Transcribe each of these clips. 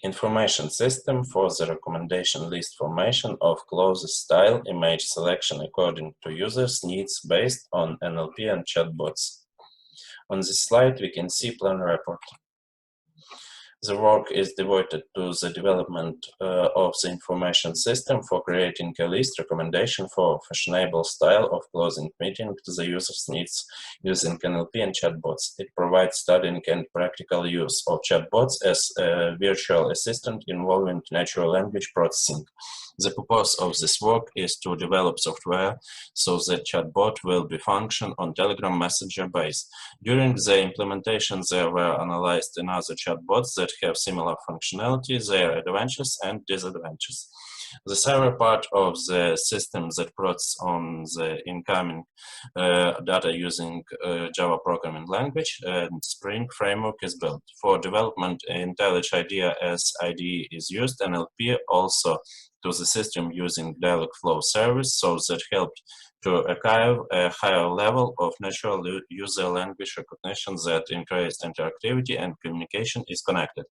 Information system for the recommendation list formation of clothes style, image selection according to users' needs based on NLP and chatbots. On this slide, we can see plan report. The work is devoted to the development of the information system for creating a list recommendation for fashionable style of clothing meeting to the user's needs using NLP and chatbots. It provides studying and practical use of chatbots as a virtual assistant involving natural language processing. The purpose of this work is to develop software so that chatbot will be function on Telegram Messenger base. During the implementation, there were analyzed another chatbots that have similar functionality, their advantages and disadvantages. The server part of the system that processes on the incoming data using Java programming language and Spring framework is built. For development, IntelliJ IDEA as IDE is used, NLP also to the system using Dialogflow service, so that helped to achieve a higher level of natural user language recognition that increased interactivity and communication is connected.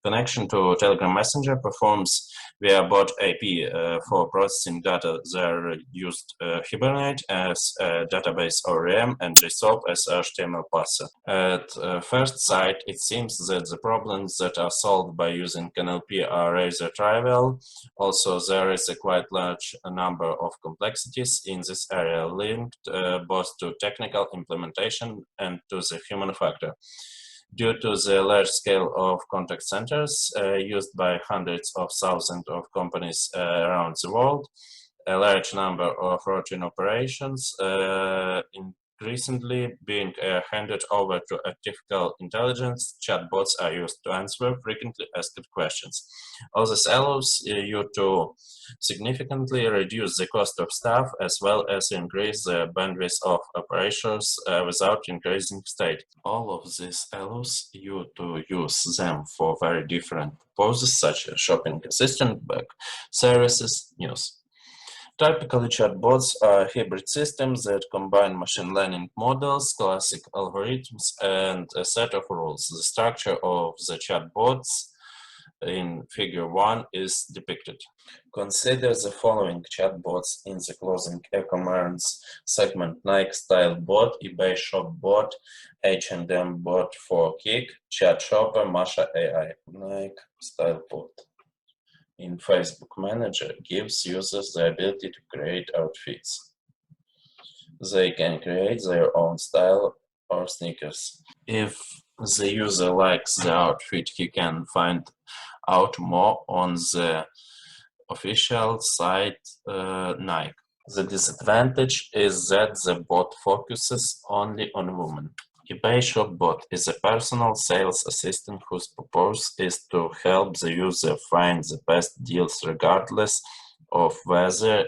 Connection to Telegram Messenger performs via bot AP for processing data. There used Hibernate as a database ORM and JSON as HTML parser. At first sight, it seems that the problems that are solved by using NLP are rather trivial. Also, there is a quite large number of complexities in this area linked both to technical implementation and to the human factor. Due to the large scale of contact centers used by hundreds of thousands of companies around the world, a large number of routine operations increasingly being handed over to artificial intelligence, chatbots are used to answer frequently asked questions. All this allows you to significantly reduce the cost of staff as well as increase the bandwidth of operations without increasing state. All of this allows you to use them for very different purposes such as shopping assistant, back services, news. Typically, chatbots are hybrid systems that combine machine learning models, classic algorithms, and a set of rules. The structure of the chatbots in figure 1 is depicted. Consider the following chatbots in the clothing e-commerce segment: Nike Style Bot, eBay Shop Bot, H&M Bot for Kik, Chat Shopper, Masha AI. Nike Style Bot in Facebook Manager gives users the ability to create outfits. They can create their own style or sneakers. If the user likes the outfit, he can find out more on the official site Nike. The disadvantage is that the bot focuses only on women. eBay Shop Bot is a personal sales assistant whose purpose is to help the user find the best deals regardless of whether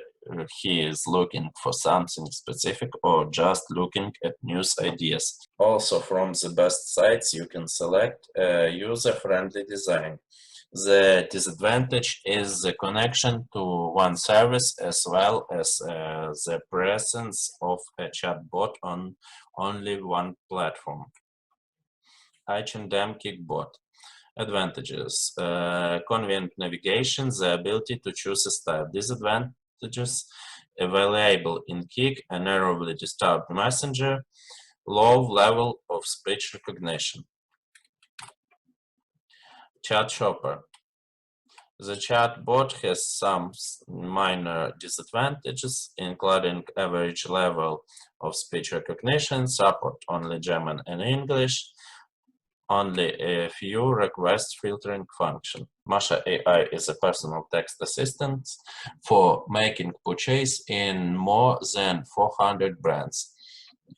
he is looking for something specific or just looking at news ideas. Also, from the best sites, you can select a user-friendly design. The disadvantage is the connection to one service as well as the presence of a chatbot on only one platform. H&M Kickbot. Advantages: convenient navigation, the ability to choose a style. Disadvantages: available in Kik, a narrowly disturbed messenger, low level of speech recognition. Chat Shopper. The chatbot has some minor disadvantages, including average level of speech recognition, support only German and English, only a few request filtering function. Masha AI is a personal text assistant for making purchase in more than 400 brands.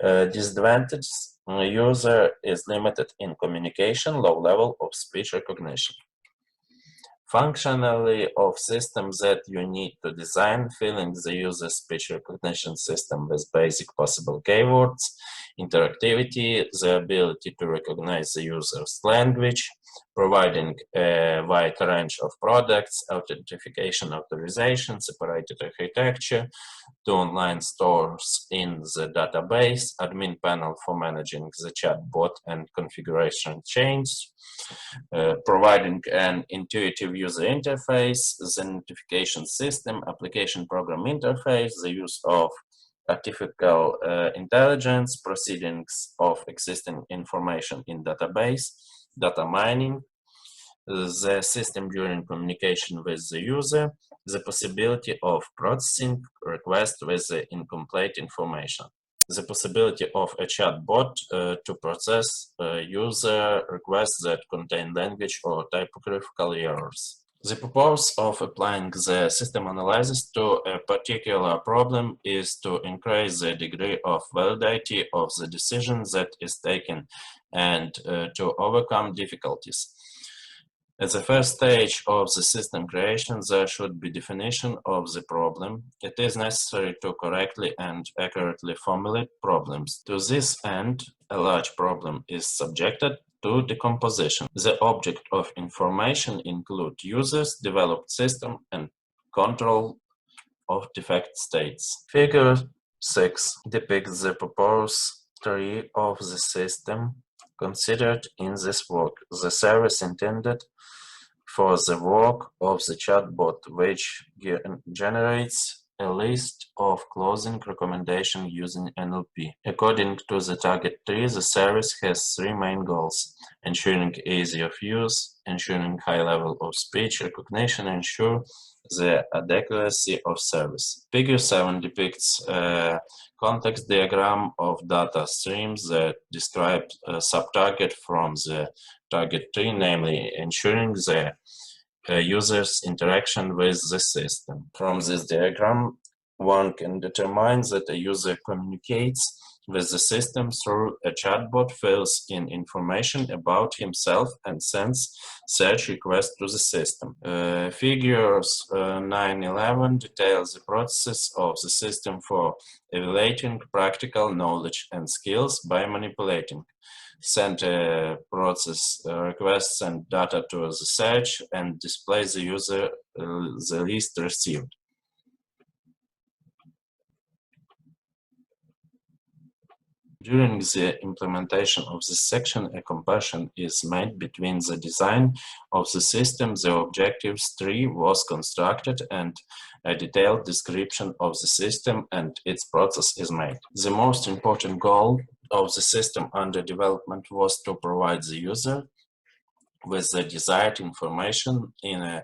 Disadvantages: user is limited in communication, low level of speech recognition. Functionality of systems that you need to design: filling the user's speech recognition system with basic possible keywords, interactivity, the ability to recognize the user's language, providing a wide range of products, authentication authorization, separated architecture, 2 online stores in the database, admin panel for managing the chatbot and configuration change, providing an intuitive user interface, the notification system, application program interface, the use of artificial intelligence, proceedings of existing information in database, data mining, the system during communication with the user, the possibility of processing requests with the incomplete information, the possibility of a chatbot to process user requests that contain language or typographical errors. The purpose of applying the system analysis to a particular problem is to increase the degree of validity of the decision that is taken and to overcome difficulties. At the first stage of the system creation, there should be definition of the problem. It is necessary to correctly and accurately formulate problems. To this end, a large problem is subjected to decomposition. The object of information include users, developed system, and control of defect states. Figure 6 depicts the purpose tree of the system considered in this work. The service intended for the work of the chatbot, which generates a list of closing recommendations using NLP. According to the target tree, the service has 3 main goals: ensuring ease of use, ensuring high level of speech recognition, and ensure the adequacy of service. Figure 7 depicts a context diagram of data streams that describe a subtarget from the target tree, namely ensuring the user's interaction with the system. From this diagram, one can determine that a user communicates with the system through a chatbot, fills in information about himself, and sends search requests to the system. Figures 9-11 details the process of the system for evaluating practical knowledge and skills by manipulating. Send process requests and data to the search and display the user the list received. During the implementation of this section, a comparison is made between the design of the system, the objectives tree was constructed, and a detailed description of the system and its process is made. The most important goal of the system under development was to provide the user with the desired information in a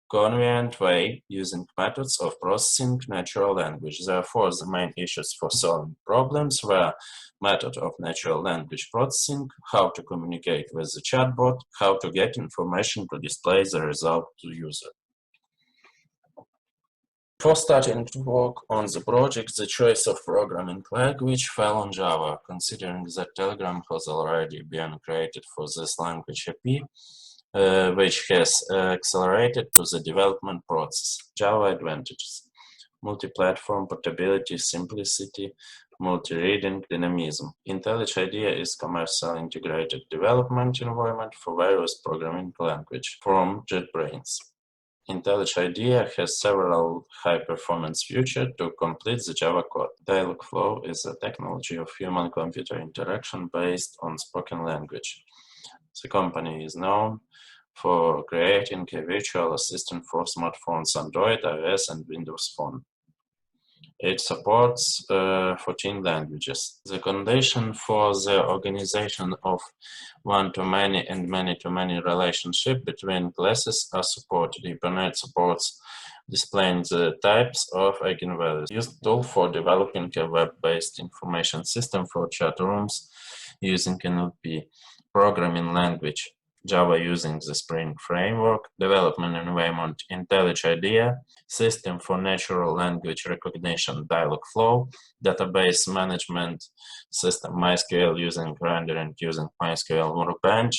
convenient way using methods of processing natural language. Therefore, the main issues for solving problems were method of natural language processing, how to communicate with the chatbot, how to get information to display the result to the user. Before starting to work on the project, the choice of programming language fell on Java, considering that Telegram has already been created for this language API, which has accelerated to the development process. Java advantages: multi-platform portability, simplicity, multi-reading, dynamism. IntelliJ IDEA is commercial integrated development environment for various programming language from JetBrains. IntelliJ IDEA has several high-performance features to complete the Java code. Dialogflow is a technology of human-computer interaction based on spoken language. The company is known for creating a virtual assistant for smartphones, Android, iOS, and Windows Phone. It supports 14 languages. The condition for the organization of one-to-many and many-to-many relationship between classes are supported. Hibernate supports displaying the types of eigenvalues. Used tool for developing a web-based information system for chat rooms using NLP. Programming language: Java using the Spring Framework. Development environment: IntelliJ IDEA. System for natural language recognition: Dialogflow. Database management system: MySQL using rendering using MySQL Workbench.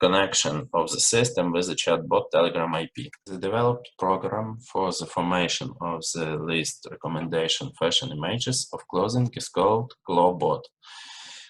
Connection of the system with the chatbot Telegram IP. The developed program for the formation of the list recommendation fashion images of clothing is called Glowbot.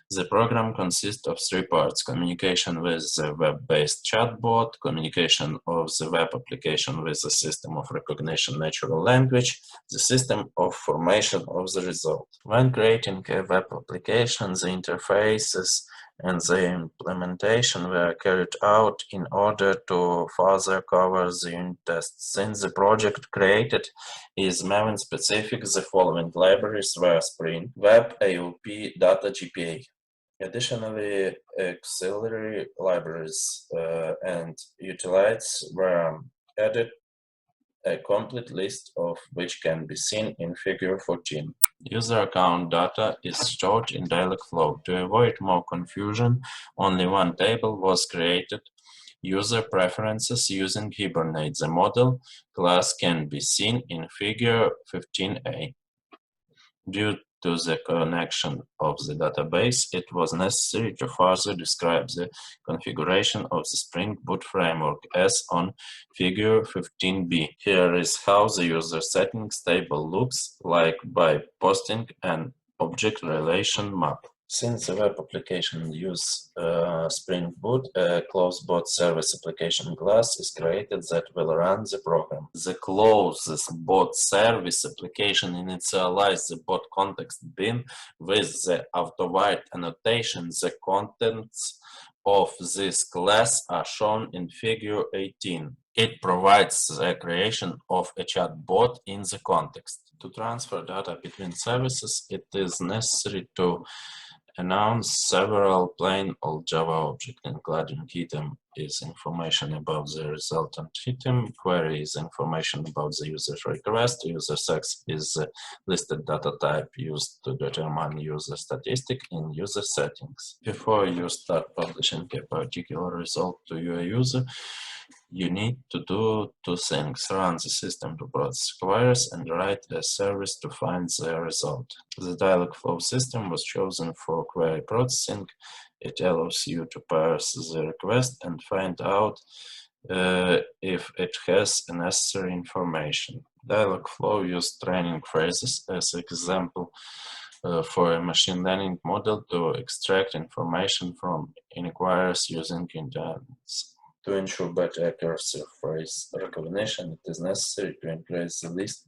The program consists of three parts: communication with the web-based chatbot, communication of the web application with the system of recognition natural language, the system of formation of the result. When creating a web application, the interfaces and the implementation were carried out in order to further cover the unit tests. Since the project created is Maven specific, the following libraries were Spring, Web, AOP, Data, GPA. Additionally, auxiliary libraries and utilities were added, a complete list of which can be seen in Figure 14. User account data is stored in Dialogflow. To avoid more confusion, only one table was created. User preferences using Hibernate. The model class can be seen in Figure 15a. Due to the connection of the database, it was necessary to further describe the configuration of the Spring Boot framework as on Figure 15b. Here is how the user settings table looks like by posting an object relation map. Since the web application uses Spring Boot, a closed bot service application class is created that will run the program. The closest bot service application initializes the bot context bin with the auto-white annotation. The contents of this class are shown in Figure 18. It provides the creation of a chatbot in the context. To transfer data between services, it is necessary to announce several plain old Java objects, including item is information about the resultant item, query is information about the user's request, user sex is the listed data type used to determine user statistic in user settings. Before you start publishing a particular result to your user, you need to do two things: run the system to process queries and write a service to find the result. The Dialogflow system was chosen for query processing. It allows you to parse the request and find out if it has necessary information. Dialogflow used training phrases as example for a machine learning model to extract information from inquiries using intents. To ensure better accuracy of phrase recognition, it is necessary to increase the list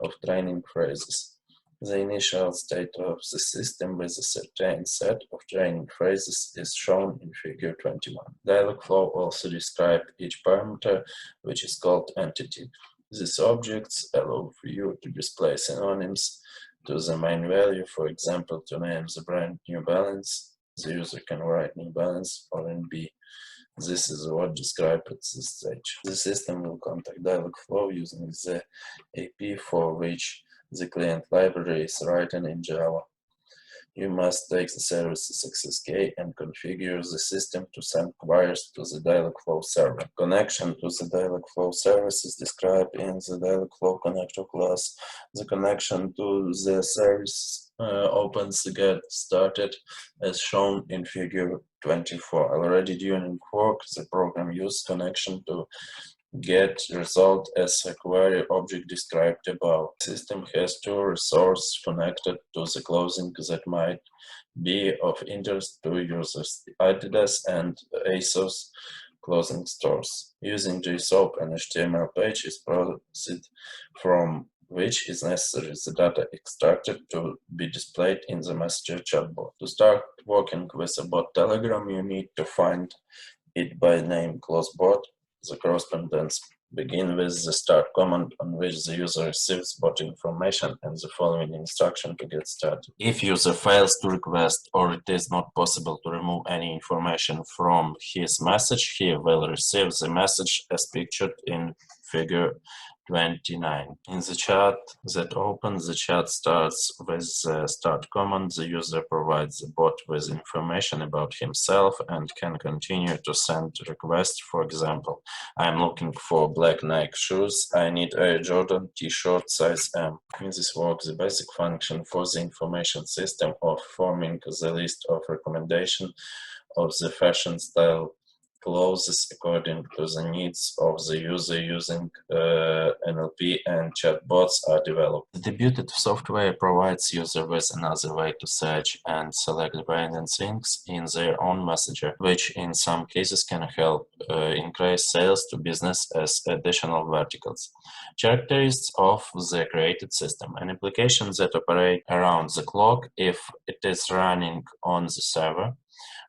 of training phrases. The initial state of the system with a certain set of training phrases is shown in Figure 21. Dialogflow also describes each parameter, which is called entity. These objects allow you to display synonyms to the main value. For example, to name the brand New Balance, the user can write New Balance or NB. This is what described at this stage. The system will contact Dialogflow using the AP for which the client library is written in Java. You must take the services XSK and configure the system to send queries to the Dialogflow server. Connection to the Dialogflow service is described in the Dialogflow connector class. The connection to the service opens the get started as shown in Figure 24. Already during work, the program used connection to get result as a query object described above. The system has two resources connected to the closing that might be of interest to users: the Adidas and ASOS closing stores. Using JSON, an HTML page is processed from which is necessary the data extracted to be displayed in the messenger chatbot. To start working with a bot telegram, you need to find it by name close bot. The correspondence begin with the start command on which the user receives bot information and the following instruction to get started. If user fails to request or it is not possible to remove any information from his message, he will receive the message as pictured in Figure 29. In the chat that opens, the chat starts with the start command. The user provides the bot with information about himself and can continue to send requests. For example, I'm looking for black Nike shoes. I need a Jordan t-shirt size M. In this work, the basic function for the information system of forming the list of recommendation of the fashion style clauses according to the needs of the user using NLP and chatbots are developed. The debuted software provides user with another way to search and select branded things in their own messenger, which in some cases can help increase sales to business as additional verticals. Characteristics of the created system: an application that operates around the clock if it is running on the server.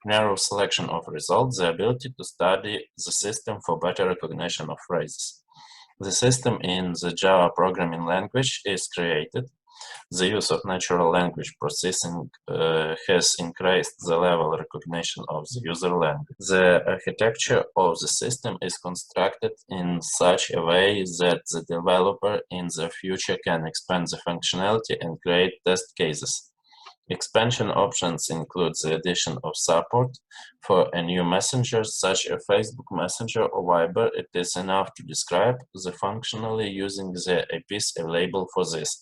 Narrow selection of results, the ability to study the system for better recognition of phrases. The system in the Java programming language is created. The use of natural language processing has increased the level of recognition of the user language. The architecture of the system is constructed in such a way that the developer in the future can expand the functionality and create test cases. Expansion options include the addition of support for a new messenger, such as Facebook Messenger or Viber. It is enough to describe the functionally using the APIs available for this.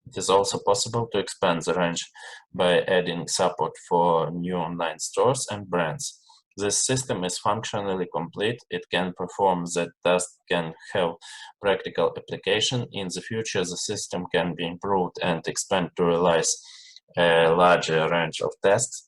It is also possible to expand the range by adding support for new online stores and brands. This system is functionally complete. It can perform that task, can have practical application. In the future, the system can be improved and expanded to realize a larger range of tasks.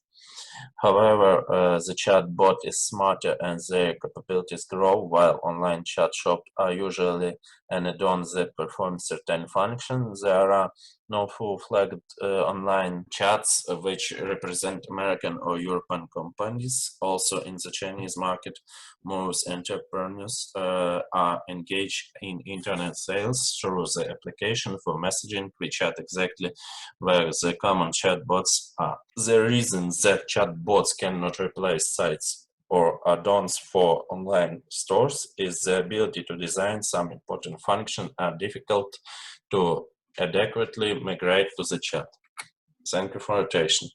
However, the chatbot is smarter and their capabilities grow, while online chat shops are usually an add-on that performs certain functions. There are no full-fledged online chats which represent American or European companies. Also, in the Chinese market, most entrepreneurs are engaged in internet sales through the application for messaging, which are exactly where the common chatbots are. The reason that chatbots cannot replace sites or add-ons for online stores is the ability to design some important functions are difficult to adequately migrate to the chat. Thank you for your attention.